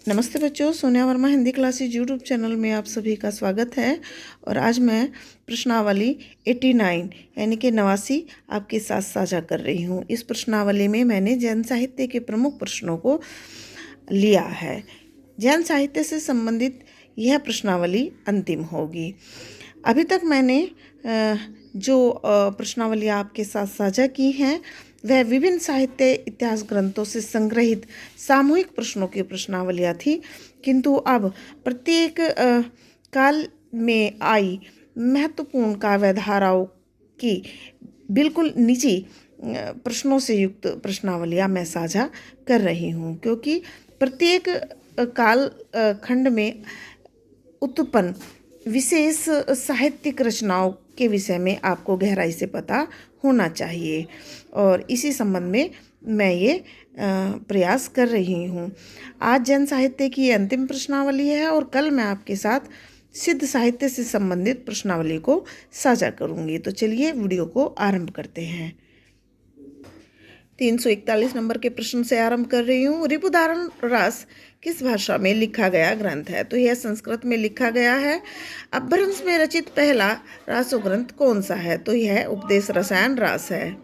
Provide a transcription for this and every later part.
नमस्ते बच्चों, Sonia Verma Hindi classes YouTube channel में आप सभी का स्वागत है। और आज मैं प्रश्नावली 89 यानी कि 89 आपके साथ साझा कर रही हूँ। इस प्रश्नावली में मैंने जैन साहित्य के प्रमुख प्रश्नों को लिया है। जैन साहित्य से संबंधित यह प्रश्नावली अंतिम होगी। अभी तक मैंने जो प्रश्नावली आपके साथ साझा की हैं वह विभिन्न साहित्य इतिहास ग्रंथों से संग्रहित सामूहिक प्रश्नों की प्रश्नावलियाँ थी, किंतु अब प्रत्येक काल में आई महत्वपूर्ण काव्य धाराओं की बिल्कुल निजी प्रश्नों से युक्त प्रश्नावलियाँ मैं साझा कर रही हूँ, क्योंकि प्रत्येक काल खंड में उत्पन्न विशेष साहित्यिक रचनाओं के विषय में आपको गहराई से पता होना चाहिए और इसी संबंध में मैं ये प्रयास कर रही हूँ। आज जैन साहित्य की अंतिम प्रश्नावली है और कल मैं आपके साथ सिद्ध साहित्य से संबंधित प्रश्नावली को साझा करूँगी। तो चलिए वीडियो को आरंभ करते हैं। 341 नंबर के प्रश्न से आरंभ कर रही हूँ। रिपुदारण रास किस भाषा में लिखा गया ग्रंथ है? तो यह संस्कृत में लिखा गया है। अपभ्रंश में रचित पहला रासो ग्रंथ कौन सा है? तो यह उपदेश रसायन रास है।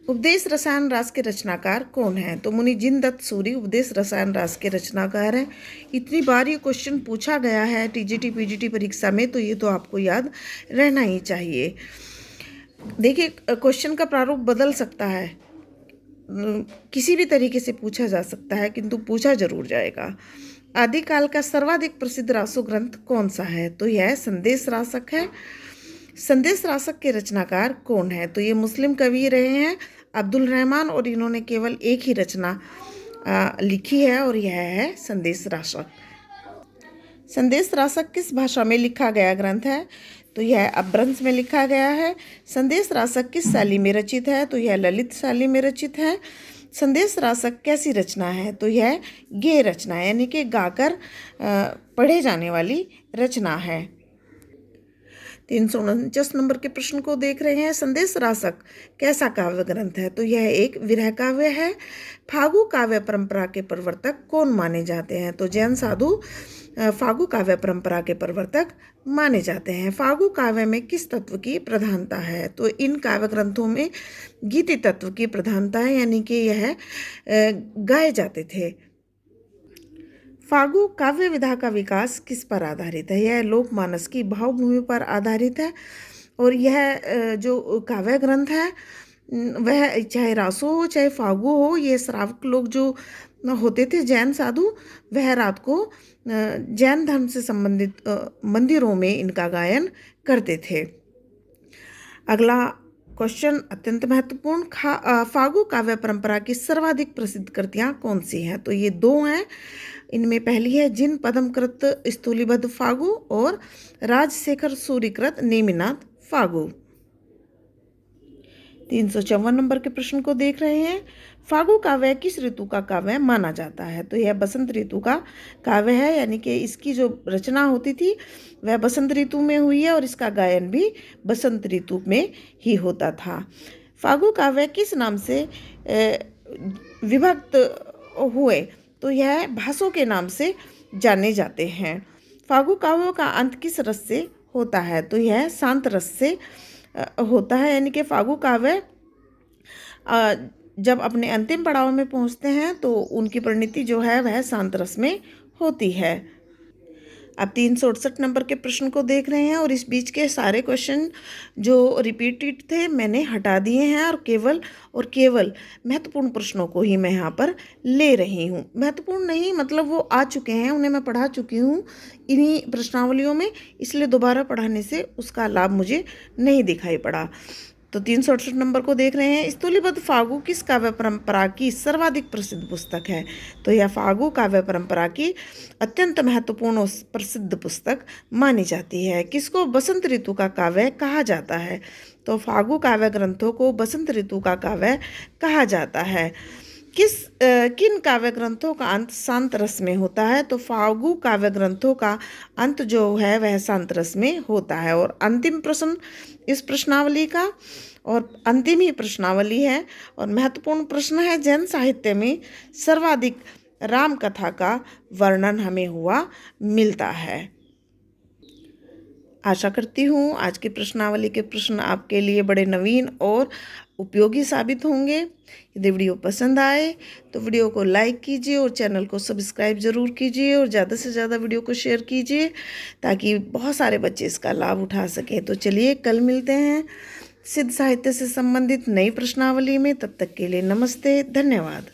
उपदेश रसायन रास के रचनाकार कौन है? तो मुनि जिनदत्त सूरी उपदेश रसायन रास के रचनाकार हैं। इतनी बार ये क्वेश्चन पूछा गया है टीजीटी पीजीटी परीक्षा में, तो ये तो आपको याद रहना ही चाहिए। देखिए, क्वेश्चन का प्रारूप बदल सकता है, किसी भी तरीके से पूछा जा सकता है, किंतु पूछा जरूर जाएगा। आदिकाल का सर्वाधिक प्रसिद्ध रासो ग्रंथ कौन सा है? तो यह संदेश रासक है। संदेश रासक के रचनाकार कौन है? तो ये मुस्लिम कवि रहे हैं अब्दुल रहमान, और इन्होंने केवल एक ही रचना लिखी है और यह है संदेश रासक। संदेश रासक किस भाषा में लिखा गया ग्रंथ है? तो यह अपभ्रंश में लिखा गया है। संदेश रासक किस शैली में रचित है? तो यह ललित शैली में रचित है। संदेश रासक कैसी रचना है? तो यह गेय रचना है, यानी कि गाकर पढ़े जाने वाली रचना है। 349 नंबर के प्रश्न को देख रहे हैं। संदेश रासक कैसा काव्य ग्रंथ है? तो यह एक विरह काव्य है। फागु काव्य परंपरा के प्रवर्तक कौन माने जाते हैं? तो जैन साधु फागु काव्य परंपरा के प्रवर्तक माने जाते हैं। फागु काव्य में किस तत्व की प्रधानता है? तो इन काव्य ग्रंथों में गीति तत्व की प्रधानता है, यानी कि यह गाए जाते थे। फागु काव्य विधा का विकास किस पर आधारित है? यह लोकमानस की भावभूमि पर आधारित है और यह जो काव्य ग्रंथ है वह चाहे रासो हो चाहे फागु हो, ये श्रावक लोग जो होते थे जैन साधु, वह रात को जैन धर्म से संबंधित मंदिरों में इनका गायन करते थे। अगला क्वेश्चन अत्यंत महत्वपूर्ण। फागु काव्य परंपरा की सर्वाधिक प्रसिद्ध कृतियाँ कौन सी हैं? तो ये दो हैं। इनमें पहली है जिन पद्मकृत स्थूलीबद्ध फागु और राजशेखर सूरीकृत नेमिनाथ फागु। 354 नंबर के प्रश्न को देख रहे हैं। फागु काव्य किस ऋतु का काव्य माना जाता है? तो यह बसंत ऋतु का काव्य है, यानी कि इसकी जो रचना होती थी वह बसंत ऋतु में हुई है और इसका गायन भी बसंत ऋतु में ही होता था। फागु काव्य किस नाम से विभक्त हुए? तो यह भासों के नाम से जाने जाते हैं। फागु काव्यों का अंत किस रस से होता है? तो यह शांत रस से होता है, यानी कि फागु काव्य जब अपने अंतिम पड़ाव में पहुंचते हैं तो उनकी परिणति जो है वह शांत रस में होती है। अब 368 नंबर के प्रश्न को देख रहे हैं और इस बीच के सारे क्वेश्चन जो रिपीटेड थे मैंने हटा दिए हैं और केवल महत्वपूर्ण प्रश्नों को ही मैं यहाँ पर ले रही हूँ। महत्वपूर्ण नहीं, मतलब वो आ चुके हैं, उन्हें मैं पढ़ा चुकी हूँ इन्हीं प्रश्नावलियों में, इसलिए दोबारा पढ़ाने से उसका लाभ मुझे नहीं दिखाई पड़ा। तो 368 नंबर को देख रहे हैं। स्थूलीबद्ध फागु किस काव्य परंपरा की सर्वाधिक प्रसिद्ध पुस्तक है? तो यह फागु काव्य परंपरा की अत्यंत महत्वपूर्ण और प्रसिद्ध पुस्तक मानी जाती है। किसको बसंत ऋतु का काव्य कहा जाता है? तो फागु काव्य ग्रंथों को बसंत ऋतु का काव्य कहा जाता है। किन काव्य ग्रंथों का अंत शांत रस में होता है? तो फागु काव्य ग्रंथों का अंत जो है वह शांत रस में होता है। और अंतिम प्रश्न इस प्रश्नावली का, और अंतिम ही प्रश्नावली है और महत्वपूर्ण प्रश्न है, जैन साहित्य में सर्वाधिक राम कथा का वर्णन हमें हुआ मिलता है। आशा करती हूँ आज की प्रश्नावली के प्रश्न आपके लिए बड़े नवीन और उपयोगी साबित होंगे। यदि वीडियो पसंद आए तो वीडियो को लाइक कीजिए और चैनल को सब्सक्राइब ज़रूर कीजिए और ज़्यादा से ज़्यादा वीडियो को शेयर कीजिए ताकि बहुत सारे बच्चे इसका लाभ उठा सकें। तो चलिए कल मिलते हैं सिद्ध साहित्य से संबंधित नई प्रश्नावली में। तब तक के लिए नमस्ते, धन्यवाद।